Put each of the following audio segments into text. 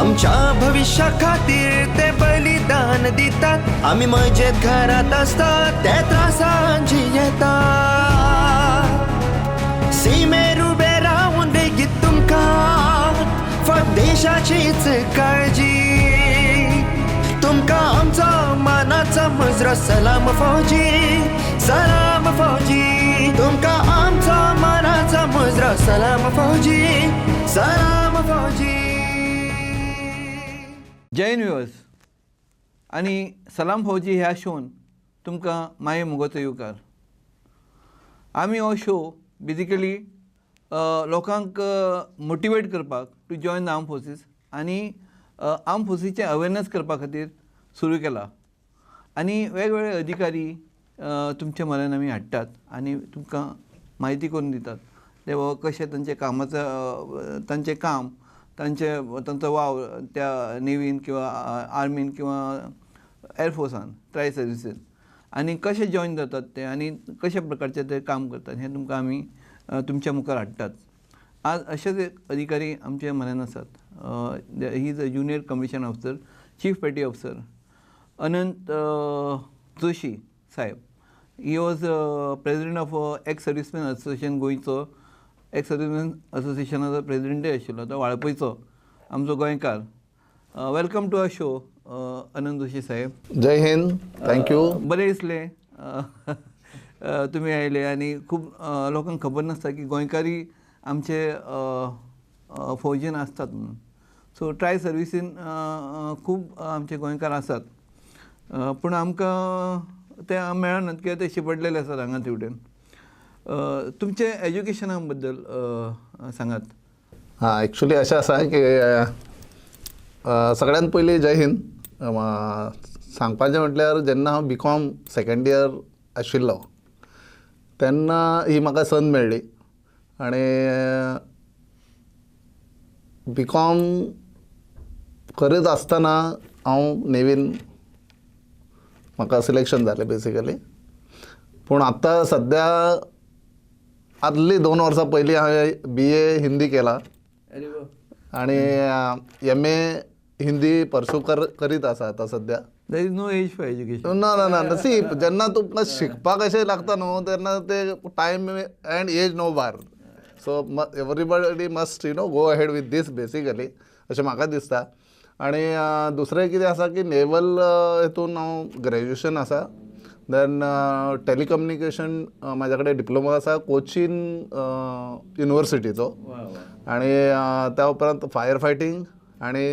आमच्या भविष्या खातीर ते बलिदान दितात. आम्ही मजेत घरात असतात ते त्रासांची येतात. सीमेर उबे राहून देगीत तुमकां फक्त देशाचीच काळजी. तुमका आमचा मानाचा मुजरा सलाम फौजी, सलाम फौजी. तुमका आमचा मानाचा मुजरा सलाम फौजी, सलाम फौजी. जय हिंद व्ह्युअर्स आणि सलाम फौजी ह्या शोन तुमकां माये मुगोचो येवकार. आमी हो शो बेजिकली लोकांक मोटिवेट करपाक to join the armed forces आनी आर्म फोर्सीचें अवेरनस करपा खातीर सुरू केला. आनी वेगवेगळे अधिकारी तुमच्या म्हऱ्यान आमी हाडटात आनी तुमकां म्हायती करून दितात ते कशें तांचें कामाचो तांचें काम तांचो वाव त्या नेवीन किंवा आर्मीन किंवा एअरफोर्सान ट्राय सर्विसीन आनी कशें जॉइन जातात ते आनी कशा प्रकारचें ते काम करतात हें तुमकां आमी तुमच्या मुखार हाडटात. आज अशेच एक अधिकारी आमच्या म्हऱ्यान आसात. He is a junior commission officer, chief petty officer Anant Joshi saheb. He was president of ex serviceman association गोंयचो. एक्स सर्विसमॅन असोसिएशनाचो प्रेसिडेंटूय आशिल्लो तो वाळपयचो आमचो गोंयकार. Welcome to our show Anant Joshi saheb. जय हिंद, थँक्यू. बरें दिसलें तुमी आयले आनी खूब लोकांक खबर नासता की गोंयकारी आमचे फौजीन आसतात म्हणून. सो ट्राय सर्विसीन खूब आमचे गोंयकार आसात पूण आमकां ते मेळनात कित्याक ते शिपडलेले आसात हांगा तेवटेन. तुमचे एज्युकेशना बद्दल सांगात. हां, एक्चुली अशें आसा की सगळ्यात पयलीं जय हिंद. सांगपाचें म्हटल्यार जेन्ना हांव BCom सेकंड इयर आशिल्लो तेन्ना ही म्हाका संद मेळ्ळी आनी BCom करीत आसतना हांव नेवीन म्हाका सिलेक्शन जालें बेसिकली. पूण आतां सद्या आदली 2 वर्सां पयलीं हांवें BA हिंदी केला आनी MA हिंदी परस्यू करीत आसा आतां सद्या. There is no age for education. ना सी जेन्ना तुमकां शिकपाक अशें लागता न्हू तेन्ना ते time and age no bar. So everybody must go ahead with this basically अशें म्हाका दिसता. आनी दुसरें कितें आसा की नेवल हितून हांव ग्रॅज्युएशन आसा. देन टेलिकम्युनिकेशन म्हाज्या कडेन डिप्लोमा आसा कोचीन युनिवर्सिटीचो. आनी त्या उपरांत फायर फायटींग आनी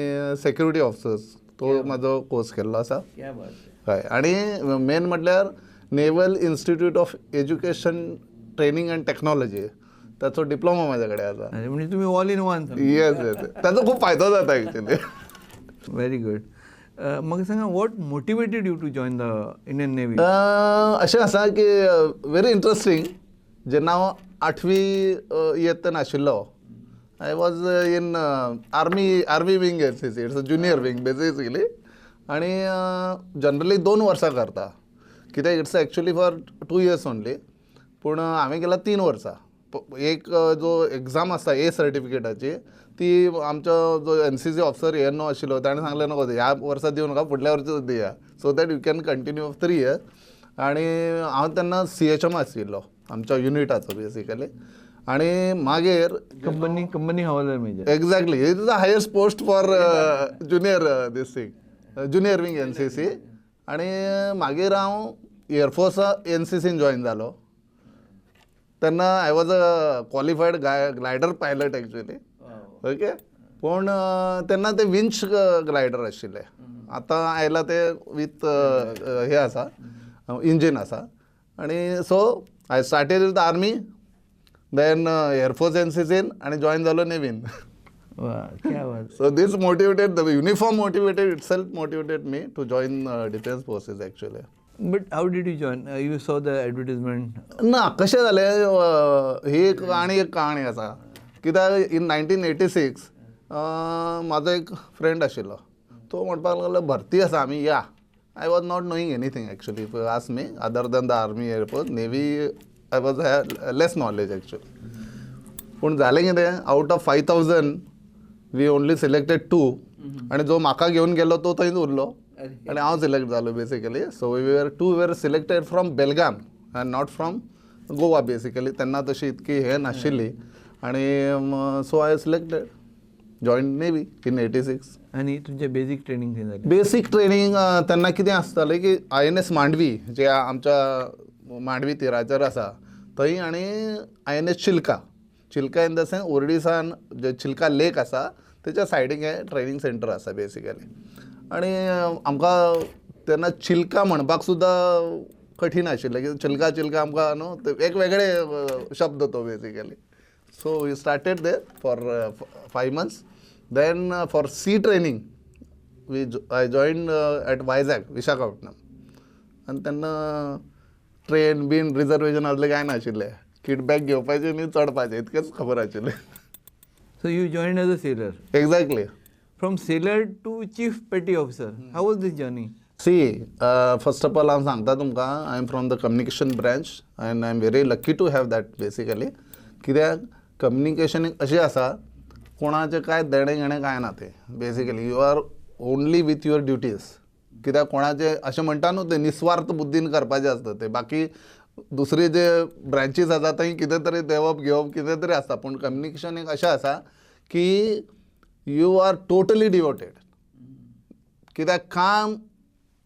सेक्युरिटी ऑफिसर्स तो म्हाजो कोर्स केल्लो आसा. हय. आनी मेन म्हटल्यार naval institute of education training end technology ताचो डिप्लोमा म्हाज्या कडेन आसा. म्हणजे तुमी ऑल इन वन. येस ताचो खूब फायदो जाता एक्चुली. Very good. म्हाका सांगा what motivated you to join the Indian navy. अशें आसा की वेरी इंट्रस्टींग. जेन्ना हांव 8वी इयत्तेन आशिल्लो I was in army wing NCC. It's a junior wing basically. आनी जनरली 2 वर्सां करता कित्याक it's actually for 2 years only. पूण हांवें केला 3 वर्सां. एक जो एग्जाम आसता A सर्टिफिकेटाची ती आमचो जो NCC ऑफिसर ANO आशिल्लो ताणें सांगलें नको ह्या वर्सा दिवं नाका फुडल्या वर्सा दिया so that you can continue of 3 years. आनी हांव तेन्ना CHM आशिल्लो आमच्या युनिटाचो बेसिकली. आनी मागीर कंपनी हवालदार major. Exactly it is the highest post for junior this thing junior wing NCC. आनी मागीर हांव एअरफोर्सा NCCन जॉइन जालो. तेन्ना I was a qualified glider pilot actually. Okay. पूण तेन्ना ते विंच ग्लायडर आशिल्ले. आतां आयला ते वीथ हे आसा इंजीन आसा. आनी so I started with the army then air force NCCन आनी जॉइन जालो Naveen. So this motivated, the uniform motivated itself motivated me to join defense forces actually. But how did you join? You saw the advertisement. ना कशें जालें ही एक कहाणी आसा. कित्याक इन 1986 म्हाजो एक फ्रेंड आशिल्लो तो म्हणपाक लागलो भरती आसा आमी या. I was not knowing anything actually. If you ask me, other than the army, air force, navy, I was less knowledge actually. पूण जालें कितें, out of 5,000 we only selected 2 आनी जो म्हाका घेवन गेलो तो थंयच उरलो आनी हांव सिलेक्ट जालो basically. So we were selected from Belgaum and not from Goa basically. तेन्ना तशी इतकी हे नाशिल्ली आनी so I selected join navy in 86. आणि तुमचे बेसिक ट्रेनिंग थंय जालें. बेसिक ट्रेनिंग तेन्ना कितें आसतालें की INS मांडवी जे आमच्या मांडवी तिराचेर आसा थंय आनी INS Chilka in the sense ओर्डिसान जे चिल्का लेक आसा तेच्या सायडीक हे ट्रेनिंग सेंटर आसा बेसिकली. आनी आमकां तेन्ना चिल्का म्हणपाक सुद्दां कठीण आशिल्लें की चिल्का आमकां न्हू वेगवेगळे शब्द तो basically. So we started there for 5 months. Then for sea training, I joined at Vizag, Visakhapatnam. आणि त्यांना ट्रेन बीन रिजर्वेशन असले काय नाशिल्ले. किट बॅग घेवपाचें आनी चडपाचें इतकेंच खबर आशिल्लें. So you join as a sailor. Exactly. From sailor to chief petty officer. How was this journey? See first of all हांव सांगता तुमकां I am from the communication branch and I am very lucky to have that basically. कित्याक communication एक अशें आसा कोणाचें काय देणें घेणें काय ना तें basically. You are only with your duties. कित्याक कोणाचें अशें म्हणटा न्हू तें निस्वार्थ बुद्दीन करपाचें आसता तें. बाकी दुसरे जे ब्रांचीस आसा थंय कितें तरी देवप घेवप कितें तरी आसता. पूण कम्युनिकेशन एक अशें आसा की यू आर टोटली डिवोटेड. कित्याक काम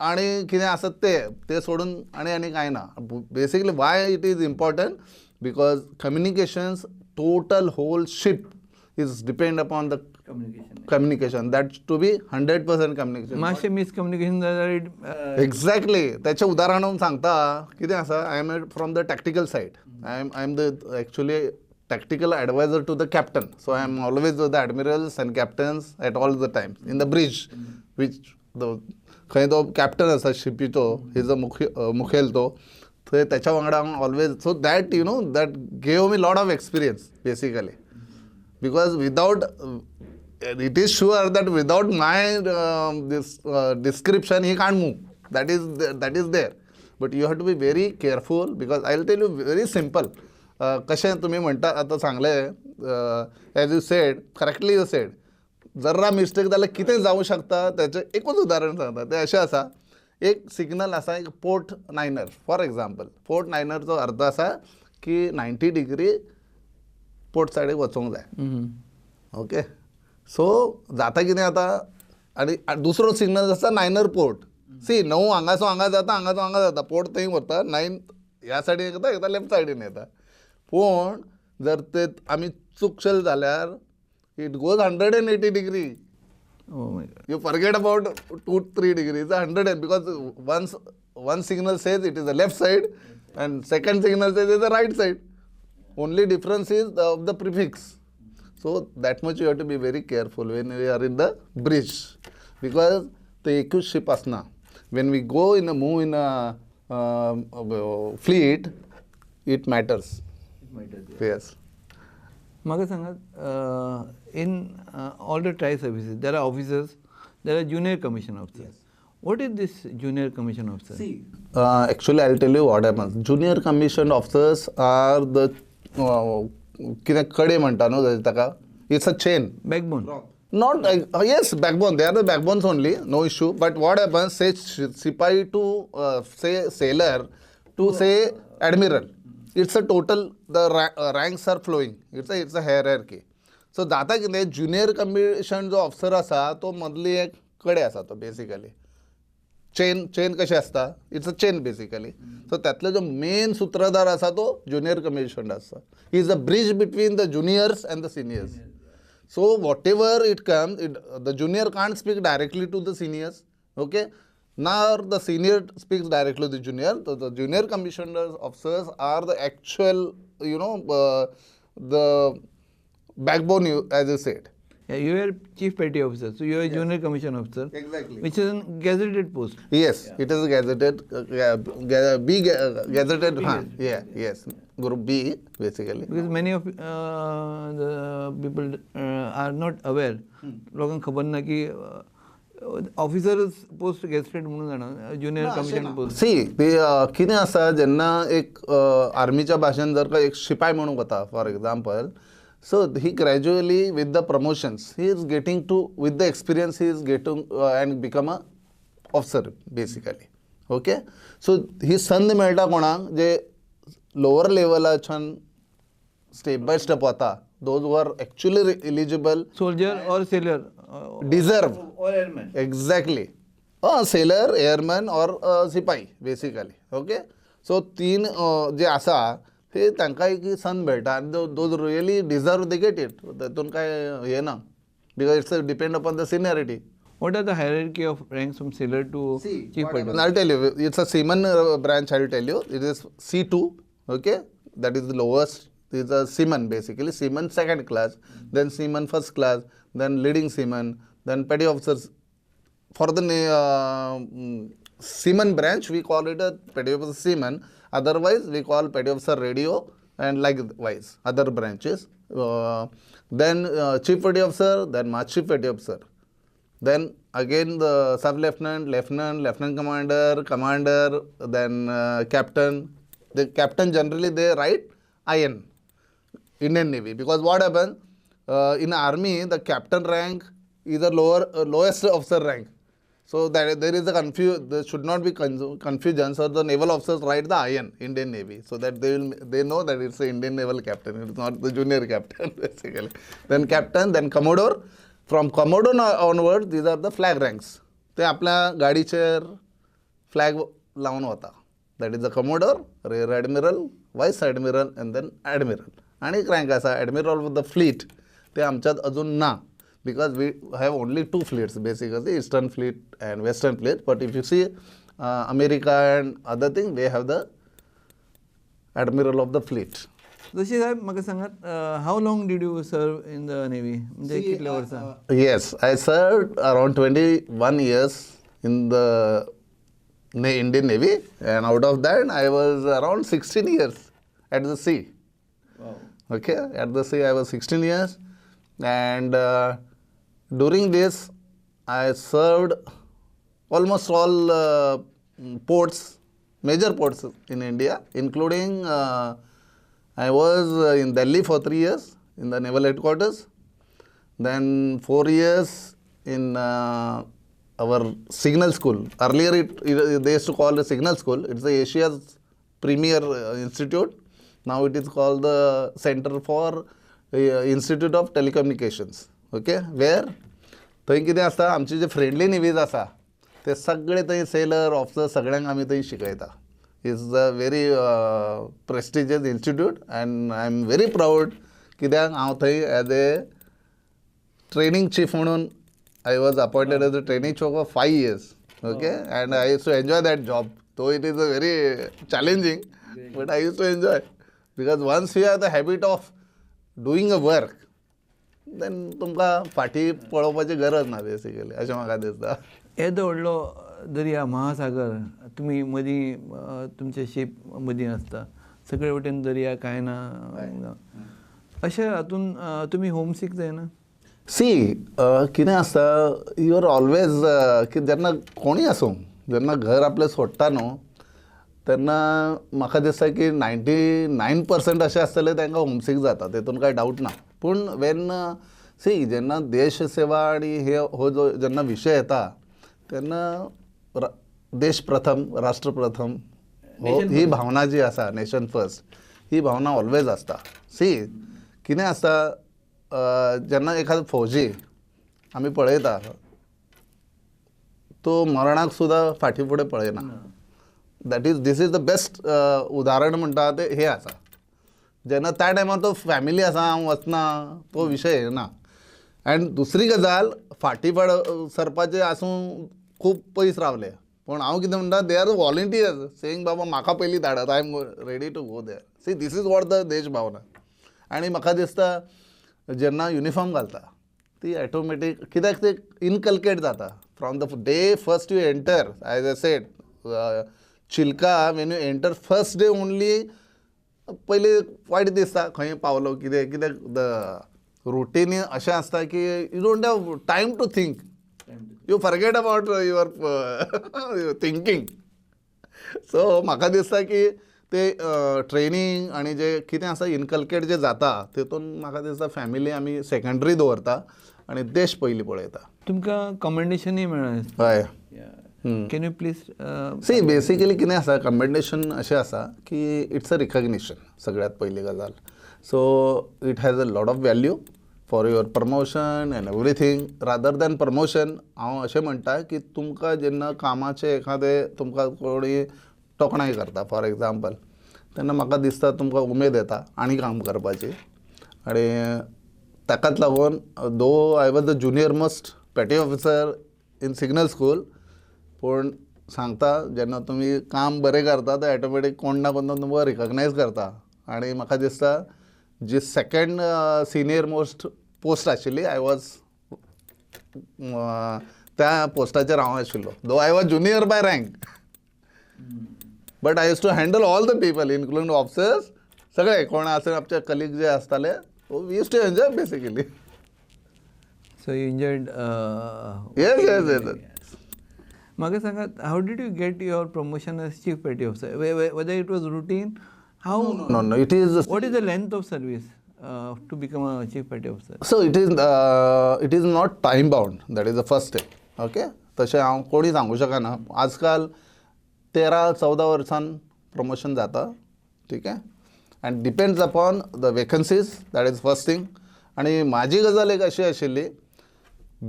आनी कितें आसत तें सोडून आनी कांय ना. Basically why it is important because communications total whole ship is depend upon the communication. That to be 100% communication. मातशें मिसकम्युनिकेशन जाल्यार एक्झॅक्टली. त्याचें उदाहरण हांव सांगता. कितें आसा I am from the tactical side. I am the actually tactical adviser to the captain. So I am always with the admirals and captains at all the times in the bridge which खंय तो captain आसा शिपीचो is a मुखेल तो थंय त्याच्या वांगडा हांव always. So that you know that gave me lot of experience basically. Because without, it is sure that without my this description, he can't move. That is there. But you have to be very careful because I'll tell you very simple. कशें तुमी म्हणटा आतां सांगलें as you said correctly you said जरा mistake जाल्यार कितें जावं शकता तेचें एकूच उदाहरण सांगता. तें अशें आसा एक सिग्नल आसा एक पोर्ट 9 फॉर एक्झाम्पल. पोर्ट 9चो अर्थ आसा की 90 डिग्री पोर्ट सायडीक वचोंक जाय. ओके. सो जाता कितें आतां आनी दुसरो सिग्नल आसा 9 पोर्ट. सी 9 हांगासो हांगा जाता हांगासो हांगा जाता. पोर्ट थंय वता 9 ह्या सायडीन येता एकदा लेफ्ट सायडीन येता. पूण जर ते आमी चुकशेल जाल्यार it goes 180 degree. You forget about 2-3 degree 100 because one signal says it is the left side and second signal says it is the right side. Only difference is of the prefix. So that much you have to be very careful when we are in the bridge because the एकूच ship असना. When we go in a move in a fleet, it matters. Yes. म्हाका सांगात in all the tri services there are officers, there are junior commission officers. What is this junior commission officer? See, Actually I'll tell you what happens. Junior commissioned officers are the कितें कडे म्हणटा न्हू ताका. It's a chain. Backbone. Not yes, backbone. They are the backbones only, no issue. But what happens? Say Sipahi to say sailor to say admiral. It's a total. The ranks are flowing. It's a hierarchy. So जाता कितें junior commission जो officer आसा तो मदली एक कडे आसा तो बेसिकली. चेन कशें आसता. It's a chain basically. So त्यातलो जो मेन सूत्रधार आसा तो ज्युनियर कमिशन्ड आसा. He is a bridge between the juniors and the seniors. So whatever it comes the junior can't speak directly to the seniors. Okay. Nor the senior speaks directly to the junior. The junior commissioned officers are the actual, the backbone, as you said. Yeah, you are chief petty officer, so you are junior commission officer. Exactly. Which is a gazetted post. Yes, it is gazetted. Gazetted. Yes. Group B basically. Because many of the people are not aware. लोकांक खबर ना की officers post gazetted म्हणून जाणा junior commission post. C ते कितें आसा जेन्ना एक आर्मीच्या भाशेन जर का एक शिपाय म्हणून वता for example So he gradually with the promotions he is getting to with the experience he is getting and become a officer basically. Okay, so ही संद मेळटा कोणाक जे लोअर लेवलाच्यान स्टेप बाय स्टेप वता, those were actually eligible soldier और seller deserve और airman. Exactly seller एअरमॅन और सिपाही basically. Okay, so तीन जे आसा ते तांकां एक संद मेळटा आनी those really deserve they get it. तातूंत काय हे ना, because it's depend upon the seniority. What are the hierarchy of ranks from sailor to chief patrol? I'll tell you, it's a seaman branch. I'll tell you, it is C2. Okay, that is the lowest. It's a seaman basically. Seaman second class, then seaman first class, then leading seaman, then petty officers. For the seaman branch, we call it a petty officer seaman. Otherwise, we call petty officer radio and likewise other branches. Then chief petty officer, then master chief petty officer. Then again the sub lieutenant, lieutenant commander, commander, then captain. The captain generally they write IN, Indian Navy, because what happens in army the captain rank is the lowest officer rank. So that there is a there should not be confusion. So the naval officers write the IN, Indian Navy, so that they know that it's the Indian naval captain. It's not the junior captain basically. Then captain, then commodore. From commodore onwards, these are the flag ranks. ते आपल्या गाडीचेर flag लावून वता. That is the commodore, rear admiral, vice admiral and then admiral. आणि एक rank आसा admiral of the fleet. ते आमच्यात अजून ना, because we have only 2 fleets basically, eastern fleet and western fleet. But if you see America and other thing, they have the admiral of the fleet. जशी साहेब म्हाका सांगात, how long did you serve in the navy, म्हणजे कितल्या वर्सां? Yes, I served around 21 years in the Indian Navy, and out of that I was around 16 years at the sea. Wow. Okay, at the sea I was 16 years, and during this I served almost all ports, major ports in India, including I was in Delhi for 3 years in the naval headquarters. Then 4 years in our signal school. Earlier they used to call the signal school. It's the Asia's premier institute. Now it is called the Center for Institute of Telecommunications. Okay, where थंय कितें आसता, आमचे जे friendly navy's आसा ते सगळे थंय seller officer सगळ्यांक आमी थंय शिकयता. Is a very prestigious institute and I am very proud, कित्याक हांव थंय एज ए ट्रेनिंग चीफ म्हणून I was appointed as a training chief for 5 years. Okay, and I used to enjoy that job. Though it is a very challenging, but I used to enjoy, because once you have the habit of doing a work, then तुमकां फाटी पळोवपाची गरज ना basically, अशें म्हाका दिसता. येदो व्हडलो दर्या, महासागर, तुमी मदीं तुमचे शीप मदीं आसता, सगळे वटेन दर्या, कांय ना, अशें हातून तुमी होमसीक जायना? सी कितें आसता, यू आर ऑलवेज की जेन्ना कोणीय आसूं, जेन्ना घर आपलें सोडटा न्हू, तेन्ना म्हाका दिसता की 99% अशें आसतलें तांकां होमसीक जाता, तातूंत कांय डावट ना. पूण वेन सी जेन्ना देश सेवा आनी हो जो जेन्ना विशय येता, तेन्ना देश प्रथम, राष्ट्र प्रथम, ही भावना जी आसा, नेशन फर्स्ट, ही भावना ऑलवेज आसता. सी कितें आसता, जेन्ना एखादो फौजी आमी पळयता, तो मरणाक सुद्दां फाटी फुडें पळयना. दीस इज द बेस्ट उदाहरण म्हणटा तें हें आसा. जेन्ना त्या टायमार तो फॅमिली आसा, हांव वचना, तो विशय येना. आनी दुसरी गजाल, फाटी सरपाचें आसूं खूब पयस रावले, पूण हांव कितें म्हणटा, दे आर वॉलंटियर्स सेईंग बाबा म्हाका पयलीं धाडात, I am ready to go there. See this is what the देश भावना. आनी म्हाका दिसता जेन्ना युनिफॉर्म घालता ती ऑटोमॅटीक, कित्याक ते इनकल्केट जाता from the day first you enter. As I said, Chilka when you enter first day only, पयलीं वायट दिसता खंय पावलो कितें, कित्याक द रुटीन अशें आसता की you don't have time to think, you forget about your thinking. So म्हाका दिसता की ते ट्रेनींग आनी जे कितें आसा इनकल्केट जे जाता तितून म्हाका दिसता फॅमिली आमी सेकंडरी दवरता आनी देश पयलीं पळयता. तुमकां कमेंडेशनूय मेळ्ळें. हय. Can you please see basically कितें आसा कमेंडेशन अशें आसा की इट्स अ रिकग्निशन सगळ्यात पयली गजाल. So it has a lot of value for your promotion end everything rather than promotion. हांव अशें म्हणटा की तुमकां जेन्ना कामाचे एखादें तुमकां कोणी तोखणाय करता फॉर एग्जाम्पल तेन्ना म्हाका दिसता तुमकां उमेद येता आनी काम करपाची. आनी ताकाच लागून though I was the junior most petty officer in signal school, पूण सांगता जेन्ना तुमी काम बरें करता तर ऑटोमॅटीक कोण ना कोण तुमकां रिकग्नायज करता. आनी म्हाका दिसता जी सेकंड सिनियर मोस्ट पोस्ट आशिल्ली आय वॉज त्या पोस्टाचेर हांव आशिल्लो. Though I was junior by rank but I use to handle all the people including officers सगळे कोण आसा आमचे कलीग जे आसताले we use to enjoy basically. So you enjoyed. Yes yes yes. म्हाका सांगात how did you get your promotion as chief petty officer? Whether it was routine? How? No, it is. What is the length of service to become a chief petty officer? So it is not time bound. That is the first thing. Okay. तशें हांव कोणी सांगू शकना. आजकाल 13-14 वर्सान promotion जाता. ठीक आहे. And depends upon the vacancies. That is first thing. आनी म्हाजी गजाल एक अशी आशिल्ली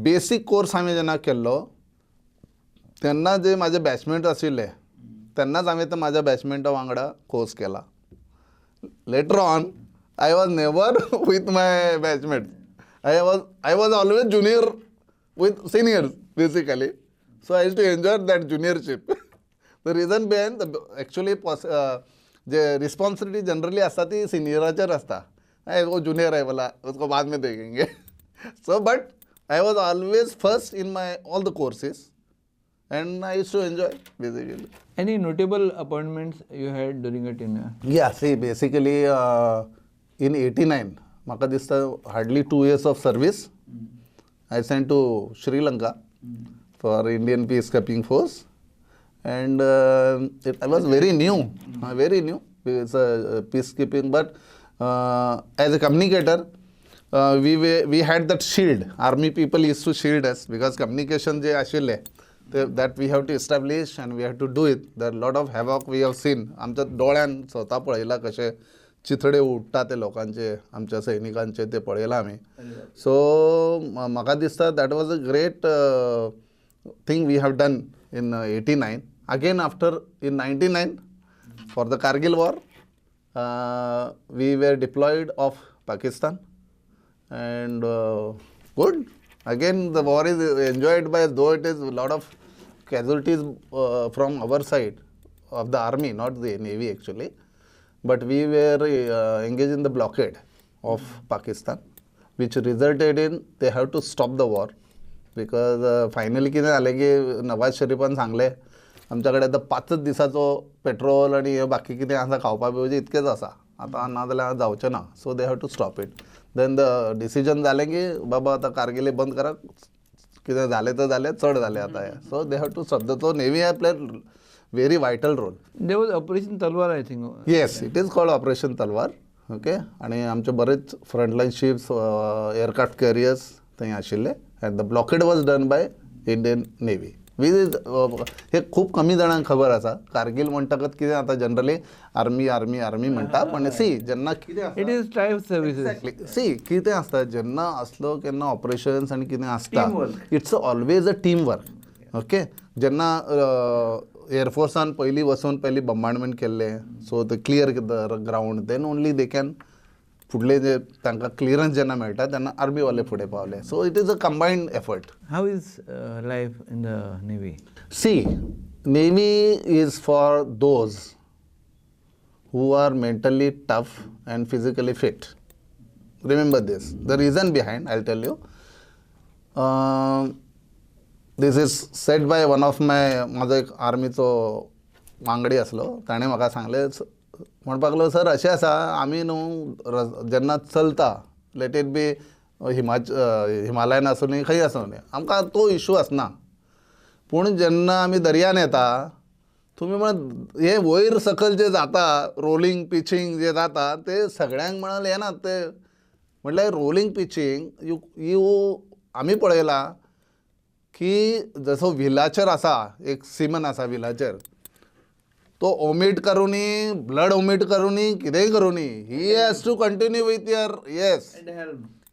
बेसीक कोर्स हांवें जेन्ना केल्लो तेन्ना जे म्हाजे बॅचमेट आशिल्ले तेन्नाच हांवें तो म्हाज्या बॅचमेटा वांगडा कोर्स केला. Later on, I was never with my batchmates. I was always junior with seniors, basically. So I used to enjoy that juniorship. The reason behind, actually, जे responsibility generally असता ती सिनियराचेर असता. वो जूनियर है बोला, उसको बाद में देखेंगे. So, but I was always first in my all the courses, and I used to enjoy basically. Any notable appointments you had during your tenure? Yeah, see, basically in 89, म्हाका दिसता hardly 2 years of service. I sent to Sri Lanka for Indian Peacekeeping Force, and I was very new. It's a peacekeeping, but as a communicator, we had that shield. Army people used to shield us because communication जे आशिल्ले that we have to establish and we have to do it. There are lot of havoc we have seen. आमच्या डोळ्यान स्वता पळयला कशे चिथडे उडटा ते लोकांचे आमच्या सैनिकांचे ते पळयला आमी. सो म्हाका दिसता that was a great thing we have done in 89. Again after in 99 for the Kargil war we were deployed off Pakistan and good. Again, the war is enjoyed by, though it is a lot of casualties from our side of the army, not the navy actually, but we were engaged in the blockade of Pakistan, which resulted in they have to stop the war because finally कितें जालें की नवाज शरीफान सांगलें आमच्याकडे आतां 5 दिसाचो petrol आनी बाकी कितें आसा खावपा पिवपाचें इतकेंच आसा आतां ना जाल्यार जावचें ना. So they have to stop it. Then the decision जालें की बाबा आतां कारगिल बंद करा कितें जालें तर जालें चड जालें आतां. So they have to stop. So navy have played very vital role. There was Operation Talwar, I think. Yes, it is called operation Talwar. Okay. आनी आमचे बरेच फ्रंटलायन शिप्स एअरक्राफ्ट कॅरियर्स थंय आशिल्ले and the blockade was done by Indian navy. हे खूप कमी जाणांक खबर आसा. कारगिल म्हणटकच कितें आतां जनरली आर्मी आर्मी आर्मी म्हणटा पण सी जेन्ना कितें It is tribe services. See कितें आसता जेन्ना असलो केन्ना ऑपरेशन्स आनी कितें आसता it's always a team work. Okay. जेन्ना एअरफोर्सान पयलीं वचून पयलीं बंबार्डमेंट केल्लें सो ते clear the ground then only they can फुडले जे तांकां क्लियरन्स जेन्ना मेळटा तेन्ना आर्मीवाले फुडें पावले. So it is a combined effort. How is life in the Navy? See, Navy is for those who are mentally tough and physically fit. Remember this. The reason behind, I'll tell you. This is said by one of माझो एक आर्मीचो वांगडी आसलो. ताणें म्हाका सांगलें म्हणपाक लागलो sir अशें आसा आमी न्हू जेन्ना चलता लेट इट बी हिमालयान आसूं न्ही खंय आसूं न्ही आमकां तो इशू आसना. पूण जेन्ना आमी दर्यान येता तुम्ही म्हण हे वयर सकल जे जाता रोलिंग पिचिंग जे जाता ते सगळ्यांक म्हणाल येना ते म्हटल्यार रोलिंग पिचिंग यू आमी पळयला की जसो व्हिलाचर आसा एक सिमन आसा व्हिलाचर तो ओमीट करूनी ब्लड ओमीट करूनी कितेंय करूनी he has to continue with your yes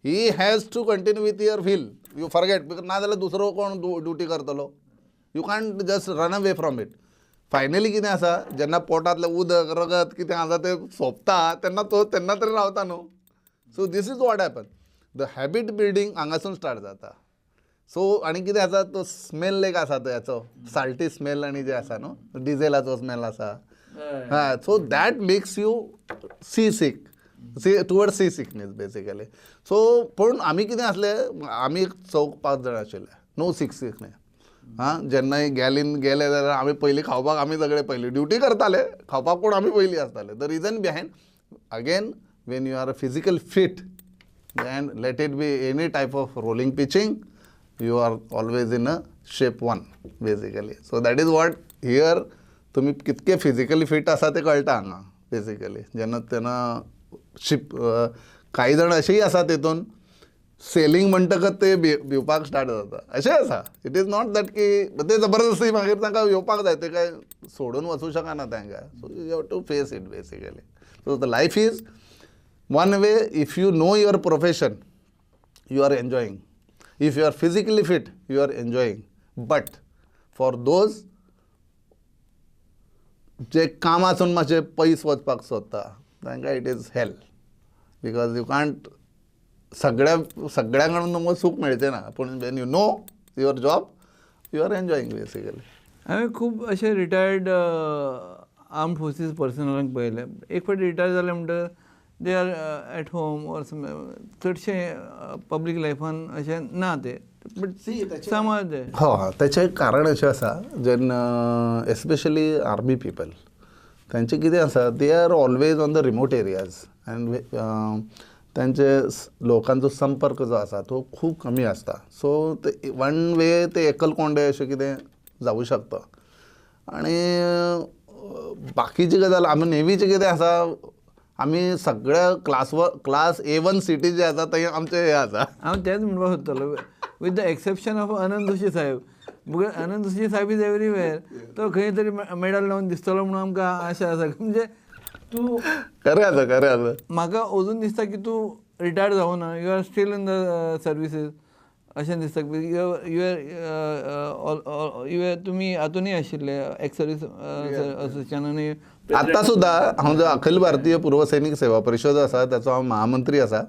he has to continue with your feel you forget because ना जाल्यार दुसरो कोण ड्युटी करतलो you can't just run away from it finally कितें आसा जेन्ना पोटांतलें उदक रगत कितें आसा तें सोंपता तेन्ना तरी रावता न्हू so this is what happen the habit building हांगासून स्टार्ट जाता सो आनी कितें आसा तो स्मेल एक आसा तो हेचो साल्टी स्मेल आनी जे आसा न्हू डिझेलाचो स्मेल आसा हां so that makes you sea sick toward sea sickness basically so पूण आमी कितें आसले आमी 4-5 जाण आशिल्ले नो सिकनेस हां जेन्नाय गेले जाल्यार आमी पयलीं खावपाक आमी सगळे पयलीं ड्युटी करताले खावपाक पूण आमी पयलीं आसताले the region behind again Wien you are a physical fit and let it be any type of rolling pitching you are always in a shape 1 basically so that is what here तुम्ही कितके physically fit आसा ते कळटा हांगा basically जेन्ना तेन्ना ship काही जाण अशेंय आसा तेतून सेलिंग म्हणटकच ते भिवपाक स्टार्ट जाता अशें आसा इट इज नॉट दॅट की ते जबरदस्ती मागीर तांकां येवपाक जाय ते काय सोडून वचूं शकना तांकां so you have to face it basically so the life is one way if you know your profession you are enjoying if you are physically fit you are enjoying but for those जे कामासून मातशे पयस वचपाक सोदता तांकां it is hell because you can't सगळ्यांकडून तुमकां सूख मेळचें ना पूण when you know your job you are enjoying basically हांवें खूब अशे रिटायर्ड आर्म्ड फोर्सीस पर्सनलांक पळयले एक फावटी रिटायर जाले म्हणटकर they are at home or चडशे पब्लीक लायफान अशें ना ते बट समाज ते हो तेचें कारण अशें आसा जेन्ना एस्पेशली आर्मी पीपल तांचें कितें आसा they are always on the remote areas end तांचे लोकांचो संपर्क जो आसा तो खूब कमी आसता सो ते वन वे ते एकलकोंडे अशें कितें जावूं शकता आनी बाकीची गजाल आमी नेवीचें कितें आसा आमी सगळ्या क्लास A1 सिटी जे आसा थंय आमचें हें आसा हांव तेंच म्हणपाक सोदतालो with the exception of Anand Joshi साहेब बिकॉज आनंद जोशी साहेब इज एवरीवेर तो खंय तरी मेडल लावन दिसतलो म्हणून आमकां आशा आसा म्हणजे तूं खरें आसा म्हाका अजून दिसता की तूं रिटायर जावं ना you are still in the services अशें दिसता यू आर तुमी हातूनय आशिल्ले एक्स सर्वीस असोसिएशनानूय आतां सुद्दां हांव जो अखिल भारतीय पूर्व सैनीक सेवा परिशद आसा ताचो हांव महामंत्री आसा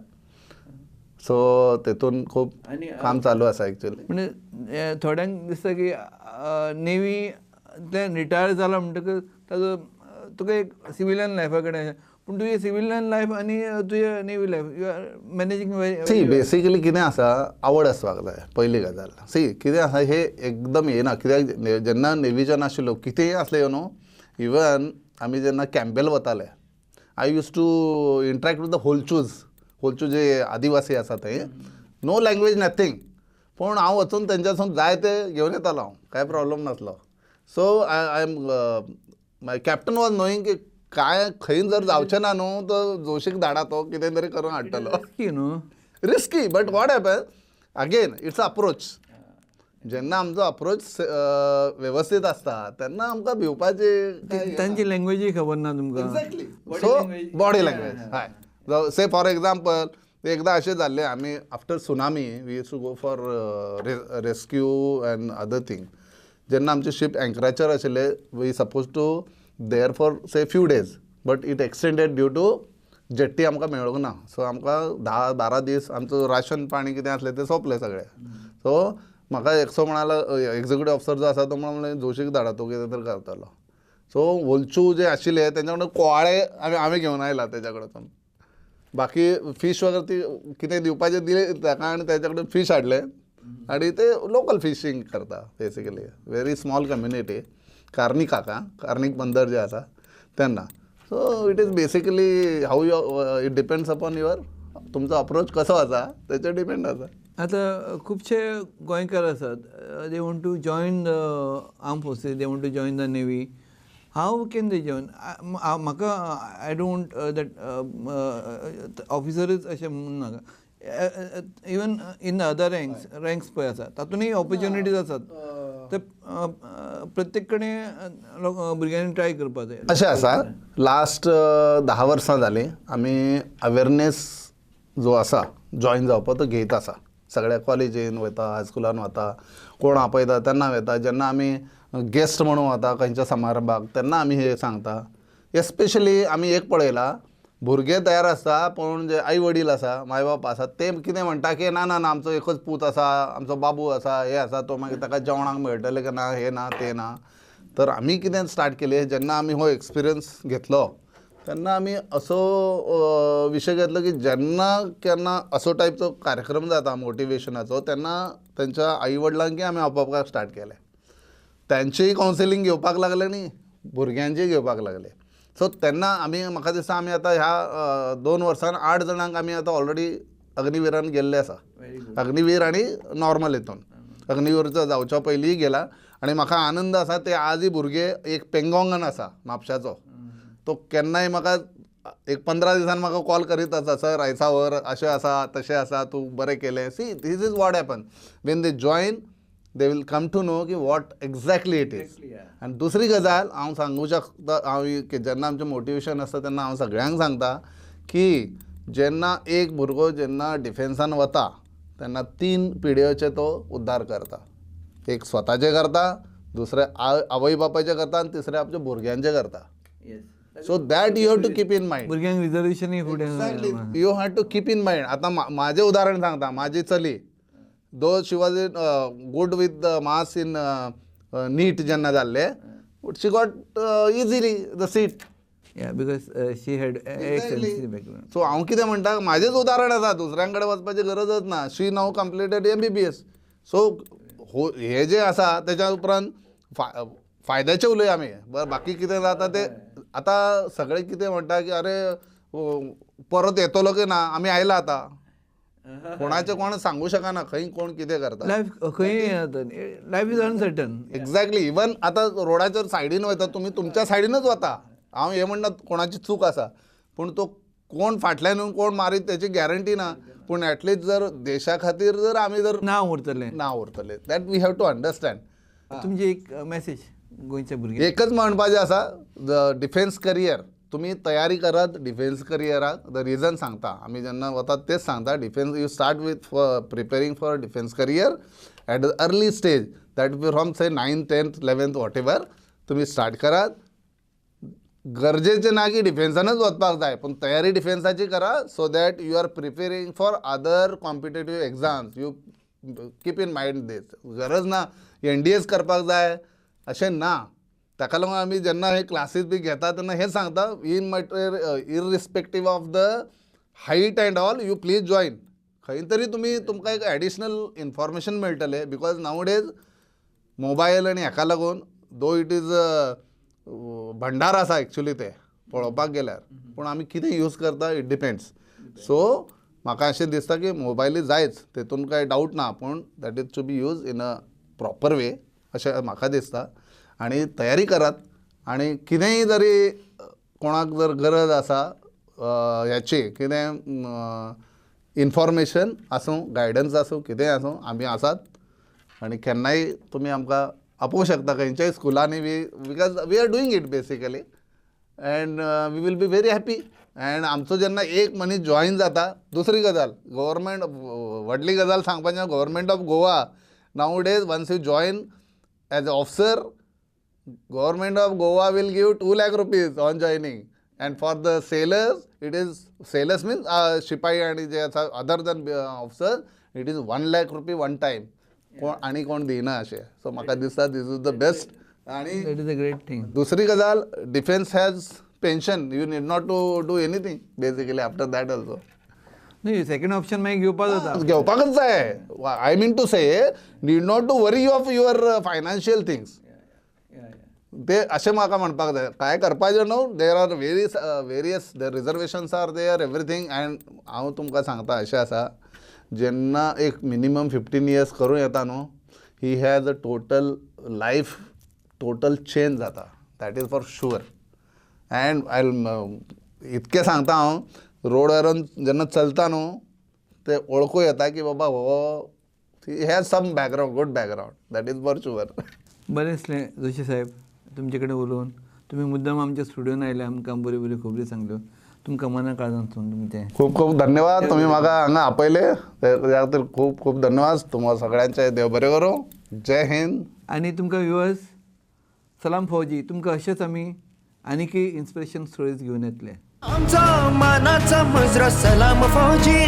सो तेतून खूब काम चालू आसा एक्चुअली म्हणजे थोड्यांक दिसता की नेवी ते रिटायर जाला म्हणटकच ताजो तुका एक सिविलियन लायफा कडेन पूण तुजें सिविलियन लायफ आनी तुजें navy life you are managing see basically कितें आसा आवड आसपाक जाय पयली गजाल सी कितें आसा हे एकदम येना कित्याक जेन्ना नेवीच्यान आशिल्लो कितेंय आसलें न्हू इवन आमी जेन्ना कॅम्पेल वताले I use to interact with the होलचूज जे आदिवासी आसा थंय नो लँग्वेज नथींग पूण हांव वचून तेंच्यासून जाय ते घेवन येतालो हांव कांय प्रॉब्लम नासलो so I M my captain was knowing की काय खंय जर जावचें ना न्हू तो जोशीक धाडा तो कितें तरी करून हाडटलो न्हू risky but what happen again it's approach जेन्ना आमचो अप्रोच वेवस्थीत आसता तेन्ना आमकां भिवपाची तांची लँग्वेजूय खबर ना तुमकां एक्झॅक्टली सो बॉडी लँग्वेज हय से फॉर एग्जाम्पल एकदां अशें जाल्लें आमी after tsunami we use to go for rescue and other thing जेन्ना आमचें शीप एंकराचेर आशिल्लें we suppose to there for say few days but it extended due to jetty आमकां मेळूंक ना सो आमकां 10-12 दीस आमचो राशन पाणी कितें आसलें तें सोंपलें सगळें सो म्हाका एकसो म्हणालो एक्झिक्युटीव ऑफिसर जो आसा तो म्हणून जोशीक धाडा तो कितें तरी करतलो सो होलचू जे आशिल्ले तेंच्या कडून कोवाळे आमी घेवन आयला तेच्या कडसून बाकी फीश वगैरे ती कितें दिवपाचें दिलें ताका आनी तेच्या कडून फीश हाडले आनी ते लोकल फिशींग करता बेसिकली व्हेरी स्मॉल कम्युनिटी कार्निक बंदर जे आसा तेन्ना so it is basically how you it depends upon your तुमचो अप्रोच कसो आसा तेचेर डिपेंड आसा आतां खुबशे गोंयकार आसात they want to join the armed forces they want to join the navy how can they join म्हाका आय डोंट दॅट ऑफिसरच अशें म्हणून नाका even in the other ranks पळय आसा तातूंतय ऑपॉर्च्युनिटीज आसात ते प्रत्येक कडेन भुरग्यांनी ट्राय करपा जाय. अशें आसा लास्ट 10 वर्सां जालीं आमी अवेरनेस जो आसा जॉईन जावपा तो घेयत आसा. सगळ्या कॉलेजीन वता, हायस्कुलान वता, कोण आपयता तेन्ना वता, जेन्ना आमी गेस्ट म्हणून वता खंयच्या समारंभाक तेन्ना आमी हे सांगता. एस्पेशली आमी एक पळयलां, भुरगे तयार आसता पूण जे आई वडील आसा, माय बाप आसा, ते कितें म्हणटा की ना ना ना आमचो एकच पूत आसा, आमचो बाबू आसा, हे आसा, तो मागीर ताका जेवणाक मेळटलें की ना, हे ना ते ना. तर आमी कितें स्टार्ट केलें, जेन्ना आमी हो एक्सपिरियन्स घेतलो तेन्ना आमी असो विशय घेतलो की जेन्ना केन्ना असो टायपचो कार्यक्रम जाता मोटिवेशनाचो तेन्ना तेंच्या आई वडिलांकय आमी आपोवपाक स्टार्ट केलें. तांचेय कावन्सिलींग घेवपाक लागले न्ही, भुरग्यांचेय घेवपाक लागले. सो तेन्ना आमी म्हाका दिसता आमी आतां ह्या 2 वर्सान 8 जाणांक आमी आतां ऑलरेडी अग्निवीरान गेल्ले आसा. अग्निवीर आनी नॉर्मल हितून अग्निवीरचो जावच्या पयलींय गेला. आनी म्हाका आनंद आसा ते आजय भुरगे एक पेंगॉंगान आसा म्हापशाचो, तो केन्नाय म्हाका एक 15 दिसान म्हाका कॉल करीत आसा, सर आयसा वर अशें आसा तशें आसा, तूं बरें केलें. See this is what happen when they join, they will come to know की वॉट एक्झॅक्टली इट इज. आनी दुसरी गजाल हांव सांगूं शकता, हांव जेन्ना आमचें मोटिवेशन आसता तेन्ना हांव सगळ्यांक सांगता की जेन्ना एक भुरगो जेन्ना डिफेन्सान वता तेन्ना 3 पिढयोचे तो उद्धार करता. एक स्वताचे करता, दुसरे आवय बापायचे करता आनी तिसरे आपल्या भुरग्यांचे करता. So that you have to keep in mind. भुरग्यांक रिजर्वेशनय फुडें you have to keep in mind. आतां म्हाजें उदाहरण सांगता. म्हाजी चली दो she was in good with the marks in NEET जेन्ना जाल्ले, she got easily the seat. Because she had excellency background. So हांव कितें म्हणटा, म्हाजेंच उदाहरण आसा, दुसऱ्यां कडेन वचपाची गरजच ना. शी नाव कंप्लिटेड MBBS. सो हे जे आसा तेच्या उपरांत फायद्याचे उलया आमी. बरं बाकी कितें जाता ते आतां सगळे कितें म्हणटा की अरे परत येतलो की ना, आमी आयला आतां. कोणाचें कोण सांगू शकना खंय कोण कितें करता. लायफ खंय life is uncertain. Exactly. Even आतां रोडाचेर सायडीन वयता तुमी, तुमच्या सायडीनच वता. हांव हे म्हणना कोणाची चूक आसा, पूण तो कोण फाटल्यान येवन कोण मारीत त्याची गॅरंटी ना. पूण एटलीस्ट जर देशा खातीर जर आमी जर नांव उरतलें that we have to understand. तुमची एक मॅसेज गोंयच्या भुरग्यांक. एकच म्हणपाचें आसा, द डिफेन्स करियर तुमी तयारी करात डिफेन्स करियराक. द रिजन सांगता, आमी जेन्ना वतात तेच सांगता. Defence you start with preparing for defence career at the early stage, that from say 9th 10th 11th whatever तुमी स्टार्ट करात. गरजेचें ना की डिफेन्सानच वचपाक जाय, पूण तयारी डिफेन्साची करा. So that you are preparing for other competitive exams. You keep in mind this. गरज ना NDAच करपाक जाय अशें ना. ताका लागून आमी जेन्ना हे क्लासीस बी घेता तेन्ना हें सांगता, in matter irrespective of the height and all you please join. खंय तरी तुमकां एक एडिशनल इन्फॉर्मेशन मेळटलें. बिकॉज नाव डेज मोबायल आनी हेका लागून दो इट इज भंडार आसा एक्चुली ते पळोवपाक गेल्यार, पूण आमी कितें यूज करता इट डिपेंड्स. सो म्हाका अशें दिसता की मोबायल जायच, तेतून कांय डावट ना, पूण that is to be use in a proper way अशें म्हाका दिसता. आनी तयारी करात. आनी कितेंय जरी कोणाक जर गरज आसा ह्याची कितें इन्फॉर्मेशन आसूं, गायडन्स आसूं, कितेंय आसूं, आमी आसात. आनी केन्नाय तुमी आमकां आपोवंक शकता खंयच्याय स्कुलांनी. Because we are doing it basically and we will be very happy. And आमचो जेन्ना एक मनीस जॉईन जाता. दुसरी गजाल गव्हर्मेंट, व्हडली गजाल सांगपाचें, government of Goa nowadays once you join as a officer, government of Goa will give 2 lakh rupees on joining. And for the sailors it is, sailors means शिपाई आणि जे आसा other than officer, it is 1 lakh rupees one time. कोण आनी कोण दिना अशें. So म्हाका दिसता this is the best. And that is a great thing. दुसरी गजाल, defence has pension. You need not to do anything basically after that also. न्ही सेकंड ऑप्शन मागीर घेवपाक जाता. घेवपाकच जाय. I mean to say need not to worry of your financial things. ते अशें म्हाका म्हणपाक जाय. कांय करपाचें न्हू. There are various the reservations are there everything. And हांव तुमकां सांगता अशें आसा, जेन्ना एक मिनिमम 15 years करूं येता न्हू, he has a total life total change जाता. That is for sure. And I इतकें सांगता हांव, रोडावरून जेन्ना चलता न्हू ते वळखूं येता की बाबा हो has some background, good background, that is for sure. बरें दिसलें जोशी साहेब तुमचे कडेन उलोवन. तुमी मुद्दम आमच्या स्टुडियोन आयले, आमकां बऱ्यो बऱ्यो खबरी सांगल्यो. तुमकां मना काळजांतसून तुमचें खूप खूप धन्यवाद. तुम्ही म्हाका हांगा आपयले त्या खातीर खूप खूप धन्यवाद. तुम्हाला सगळ्यांचे देव बरें करूं. जय हिंद. आनी तुमकां व्ह्युअर्स, सलाम फौजी. तुमकां अशेंच आमी आनीकय इन्स्पिरेशन स्टोरीज घेवन येतले. आमचा मानाचा मुजरा सलाम फौजी,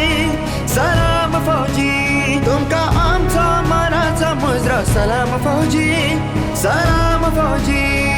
सलाम फौजी. तुमका आमचा मानाचा मुजरा सलाम फौजी, सलाम फौजी.